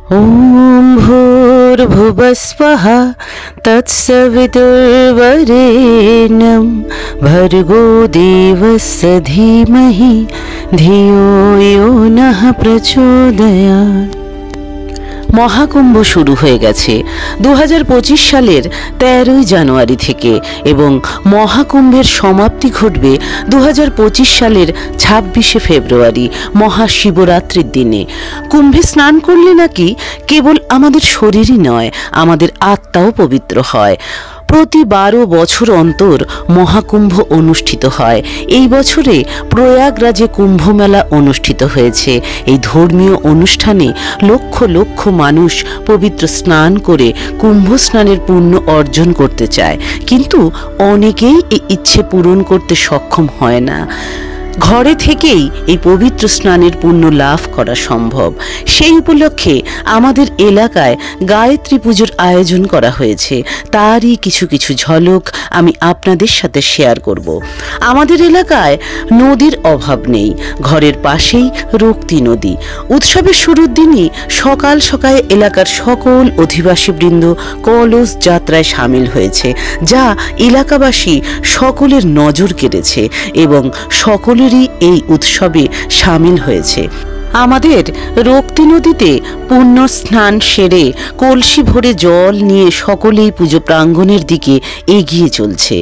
ॐ भूर्भुवस्वः तत्सवितुर्वरेण्यं भर्गो देवस्य धीमहि धियो यो नः प्रचोदयात्। মহাকুম্ভ শুরু হয়ে গেছে 2025 সালের 13 জানুয়ারি থেকে এবং মহাকুম্ভের সমাপ্তি ঘটবে 2025 সালের 26 ফেব্রুয়ারি মহাশিবরাত্রির দিনে। কুম্ভে স্নান করলে নাকি কেবল আমাদের শরীরই নয়, আমাদের আত্মাও পবিত্র হয়। প্রতি 12 বছর অন্তর মহাকুম্ভ অনুষ্ঠিত হয়। এই বছরে প্রয়াগরাজে কুম্ভমেলা অনুষ্ঠিত হয়েছে। এই ধর্মীয় অনুষ্ঠানে লক্ষ লক্ষ মানুষ পবিত্র স্নান করে কুম্ভ স্নানের পুণ্য অর্জন করতে চায়, কিন্তু অনেকেই এই ইচ্ছে পূরণ করতে সক্ষম হয় না। ঘরে থেকেই এই পবিত্র স্নানের পুণ্য লাভ করা সম্ভব। সেই উপলক্ষে আমাদের এলাকায় গায়ত্রী পুজোর আয়োজন করা হয়েছে। তারই কিছু কিছু ঝলক আমি আপনাদের সাথে শেয়ার করব। আমাদের এলাকায় নদীর অভাব নেই, ঘরের পাশেই রক্তি নদী। উৎসবের শুরুর দিনই সকাল সকালে এলাকার সকল অধিবাসীবৃন্দ কলস যাত্রায় সামিল হয়েছে, যা এলাকাবাসী সকলের নজর কেড়েছে এবং সকলেরই এই উৎসবে সামিল হয়েছে। আমাদের রক্তি নদীতে পুণ্য স্নান সেরে কলসি ভরে জল নিয়ে সকলেই পুজো প্রাঙ্গণের দিকে এগিয়ে চলছে।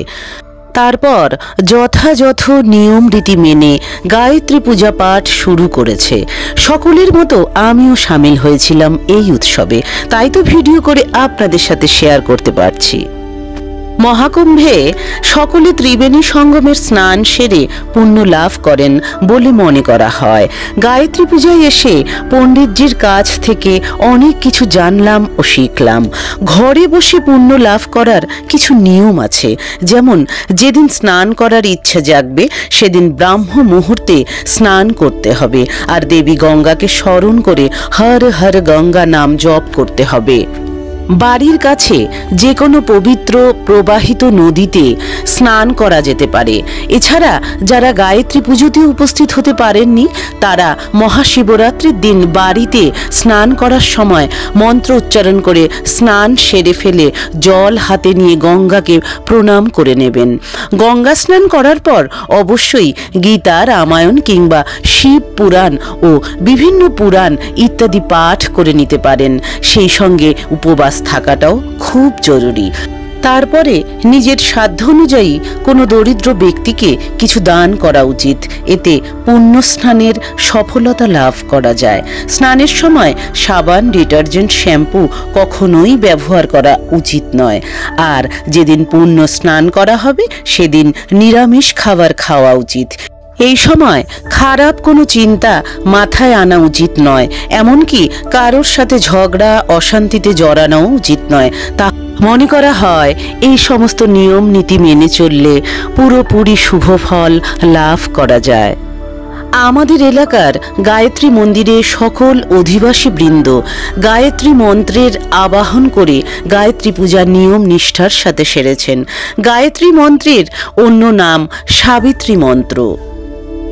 তারপর যথাযথ নিয়ম রীতি মেনে গায়ত্রী পূজা পাঠ শুরু করেছে। সকলের মতো আমিও সামিল হয়েছিলাম এই উৎসবে, তাই তো ভিডিও করে আপনাদের সাথে শেয়ার করতে পারছি। মহাকুম্ভে সকলে ত্রিবেণী সঙ্গমের স্নান সেরে পুণ্য লাভ করেন বলে মনে করা হয়। গায়ত্রী পূজায় এসে পণ্ডিতজির কাছ থেকে অনেক কিছু জানলাম ও শিখলাম। ঘরে বসে পুণ্য লাভ করার কিছু নিয়ম আছে, যেমন যেদিন স্নান করার ইচ্ছা জাগবে সেদিন ব্রাহ্ম মুহূর্তে স্নান করতে হবে, আর দেবী গঙ্গাকে স্মরণ করে হর হর গঙ্গা নাম জপ করতে হবে। বাড়ির কাছে যে কোনো পবিত্র প্রবাহিত নদীতে স্নান করা যেতে পারে। এছাড়া যারা গায়ত্রী পুজোতে উপস্থিত হতে পারেননি, তারা মহাশিবরাত্রির দিন বাড়িতে স্নান করার সময় মন্ত্র উচ্চারণ করে স্নান সেরে ফেলে জল হাতে নিয়ে গঙ্গাকে প্রণাম করে নেবেন। গঙ্গা স্নান করার পর অবশ্যই গীতা, রামায়ণ কিংবা শিব পুরাণ ও বিভিন্ন পুরাণ ইত্যাদি পাঠ করে নিতে পারেন। সেই সঙ্গে উপবাস থাকাটাও খুব জরুরি। তারপরে নিজের সাধ্য অনুযায়ী কোনো দরিদ্র ব্যক্তিকে কিছু দান করা উচিত। এতে পুণ্য স্নানের সফলতা লাভ করা যায়। স্নানের সময় সাবান, ডিটারজেন্ট, শ্যাম্পু কখনোই ব্যবহার করা উচিত নয়। আর যেদিন পুণ্য স্নান করা হবে সেদিন নিরামিষ খাবার খাওয়া উচিত। এই সময় খারাপ কোনো চিন্তা মাথায় আনা উচিত নয়, এমনকি কারোর সাথে ঝগড়া অশান্তিতে জড়ানোও উচিত নয়। তা মনে করা হয় এই সমস্ত নিয়ম নীতি মেনে চললে পুরোপুরি শুভ ফল লাভ করা যায়। আমাদের এলাকার গায়ত্রী মন্দিরে সকল অধিবাসী বৃন্দ গায়ত্রী মন্ত্রের আবাহন করে গায়ত্রী পূজার নিয়ম নিষ্ঠার সাথে সেরেছেন। গায়ত্রী মন্ত্রের অন্য নাম সাবিত্রী মন্ত্র।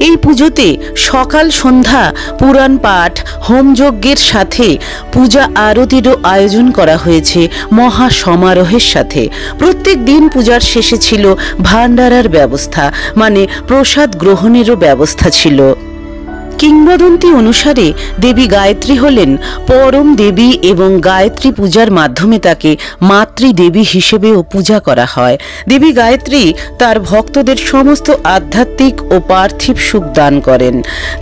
এই পুজোতে সকাল সন্ধ্যা পুরাণ পাঠ, হোমযজ্ঞের সাথে পূজা আরতিরও আয়োজন করা হয়েছে মহা সমারোহের সাথে। প্রত্যেক দিন পূজার শেষে ছিল ভান্ডারার ব্যবস্থা, মানে প্রসাদ গ্রহণেরও ব্যবস্থা ছিল। কিংবদন্তি অনুসারে দেবী গায়ত্রী হলেন পরম দেবী এবং গায়ত্রী পূজার মাধ্যমে তাকে মাতৃদেবী হিসেবেও পূজা করা হয়। দেবী গায়ত্রী তার ভক্তদের সমস্ত আধ্যাত্মিক ও পার্থিব সুখ দান করেন।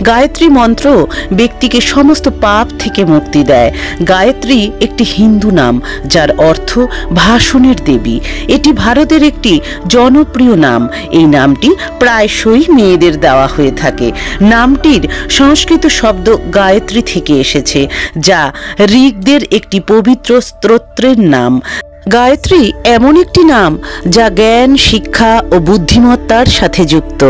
গায়ত্রী মন্ত্র ব্যক্তিকে সমস্ত পাপ থেকে মুক্তি দেয়। গায়ত্রী একটি হিন্দু নাম, যার অর্থ ভাষণের দেবী। এটি ভারতের একটি জনপ্রিয় নাম। এই নামটি প্রায়শই মেয়েদের দেওয়া হয়ে থাকে। নামটির সংস্কৃত শব্দ গায়ত্রী থেকে এসেছে, যা ঋগ্বেদের একটি পবিত্র স্তোত্রের নাম। গায়ত্রী এমন একটি নাম যা জ্ঞান, শিক্ষা ও বুদ্ধিমত্তার সাথে যুক্ত।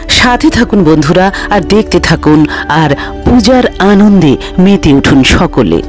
সাথে থাকুন বন্ধুরা, আর দেখতে থাকুন, আর পূজার আনন্দে মেতে উঠুন সকলে।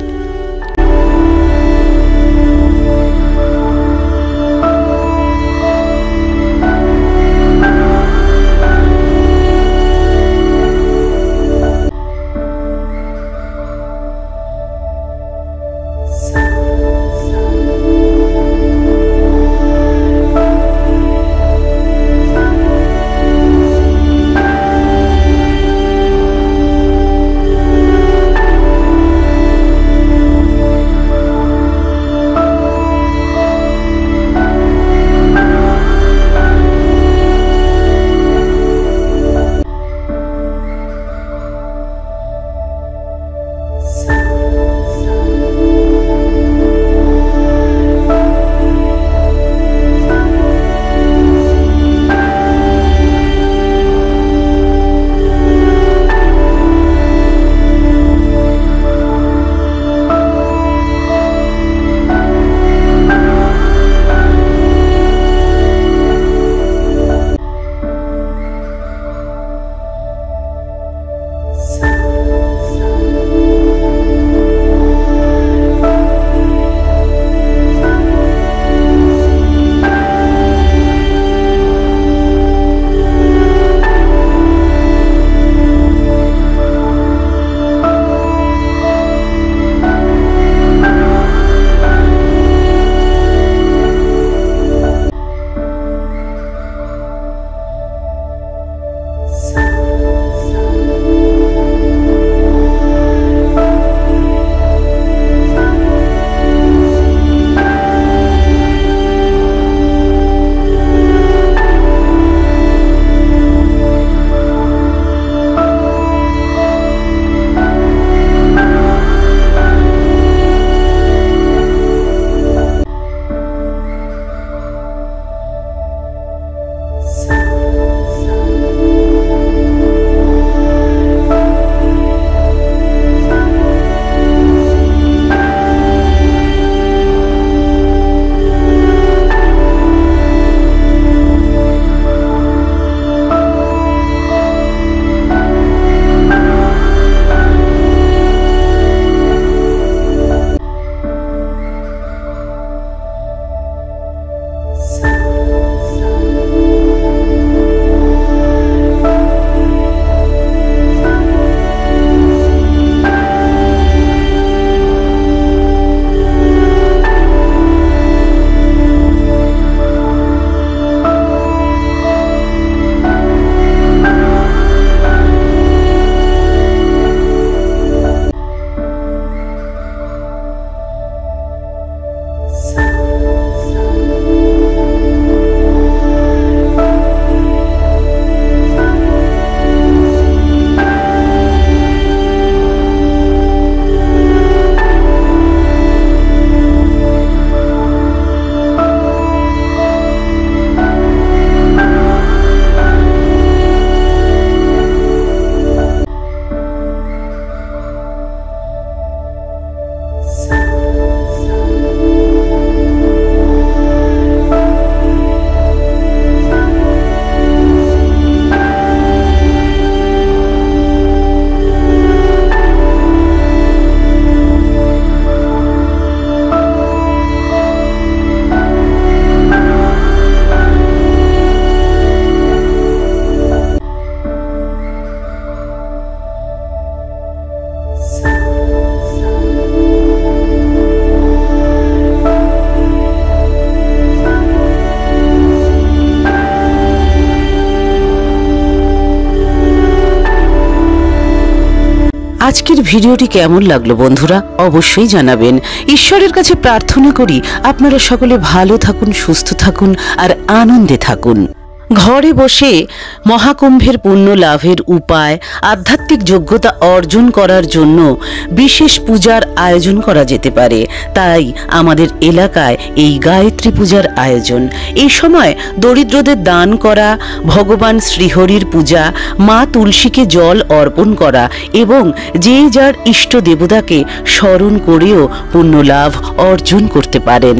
আজকের ভিডিওটি কেমন লাগলো বন্ধুরা অবশ্যই জানাবেন। ঈশ্বরের কাছে প্রার্থনা করি আপনারা সকলে ভালো থাকুন, সুস্থ থাকুন আর আনন্দে থাকুন। ঘরে বসে মহাকুম্ভের পুণ্য লাভের উপায়, আধ্যাত্মিক যোগ্যতা অর্জন করার জন্য বিশেষ পূজার আয়োজন করা যেতে পারে। তাই আমাদের এলাকায় এই গায়ত্রী পূজার আয়োজন। এই সময় দরিদ্রদের দান করা, ভগবান শ্রীহরির পূজা, মা তুলসীকে জল অর্পণ করা এবং যে যার ইষ্ট দেবতাকে স্মরণ করেও পুণ্য লাভ অর্জন করতে পারেন।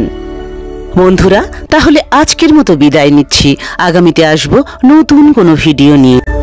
বন্ধুরা, তাহলে আজকের মতো বিদায় নিচ্ছি। আগামীতে আসবো নতুন কোনো ভিডিও নিয়ে।